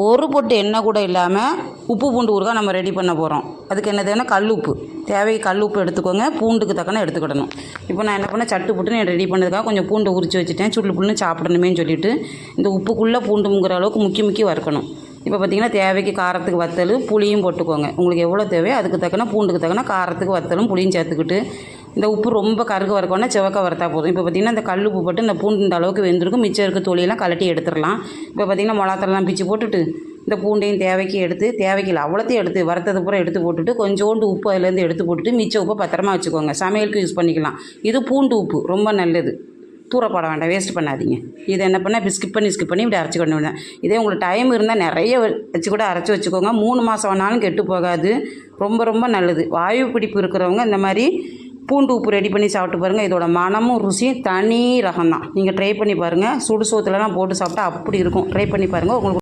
ஒரு பொட்டு எண்ணெய் கூட இல்லாமல் உப்பு பூண்டு ஊறுகாய் நம்ம ரெடி பண்ண போகிறோம். அதுக்கு என்ன தேவைன்னா கல்லுப்பு தேவைக்கு கல்லுப்பு எடுத்துக்கோங்க. பூண்டுக்கு தக்கன எடுத்துக்கிடணும். இப்போ நான் என்ன பண்ணேன், சட்டு புட்டு நான் ரெடி பண்ணதுக்காக கொஞ்சம் பூண்டை உரித்து வச்சுட்டேன். சுள்ளு புல்லுன்னு சாப்பிடணுமேன்னு சொல்லிவிட்டு இந்த உப்புக்குள்ளே பூண்டு முங்குற அளவுக்கு முக்கி வறுக்கணும். இப்போ பார்த்திங்கன்னா தேவைக்கு காரத்துக்கு வத்தல் புளியும் போட்டுக்கோங்க. உங்களுக்கு எவ்வளோ தேவையோ அதுக்கு தக்கன பூண்டுக்கு தக்கன காரத்துக்கு வத்தலும் புளியும் சேர்த்துக்கிட்டு இந்த உப்பு ரொம்ப கருக வறுக்கணும்னா செவக்க வறுத்தா போதும். இப்போ பார்த்திங்கன்னா இந்த கல் உப்பு போட்டு இந்த பூண்டு இந்த அளவுக்கு வெந்திருக்கும். மிச்சம் இருக்க தொலியெல்லாம் கலட்டி எடுத்துடலாம். இப்போ பார்த்திங்கன்னா மிளகாத்தலாம் பிச்சு போட்டுட்டு இந்த பூண்டையும் தேவைக்கு எடுத்து தேவைக்கு அவ்வளோத்தையும் எடுத்து வறுத்தது பூரா எடுத்து போட்டுட்டு கொஞ்சோண்டு உப்பு அதுலேருந்து எடுத்து போட்டுட்டு மிச்சம் உப்பை பத்திரமா வச்சுக்கோங்க. சமையலுக்கு யூஸ் பண்ணிக்கலாம். இது பூண்டு உப்பு ரொம்ப நல்லது. தூரப்பட வேண்டாம், வேஸ்ட் பண்ணாதீங்க. இதை என்ன பண்ணால் இப்படி ஸ்கிப் பண்ணி இப்படி அரைச்சி கொண்டு வந்தேன். இதே உங்களுக்கு டைம் இருந்தால் நிறைய வச்சு கூட அரைச்சி வச்சுக்கோங்க. 3 மாதம் ஆனாலும் கெட்டு போகாது. ரொம்ப நல்லது. வாயு பிடிப்பு இருக்கிறவங்க இந்த மாதிரி பூண்டு உப்பு ரெடி பண்ணி சாப்பிட்டு பாருங்கள். இதோட மனமும் ருசியும் தனி ரகம் தான். நீங்கள் ட்ரை பண்ணி பாருங்கள். சுடு சோத்துலலாம் போட்டு சாப்பிட்டா அப்படி இருக்கும். ட்ரை பண்ணி பாருங்கள். உங்களுக்கு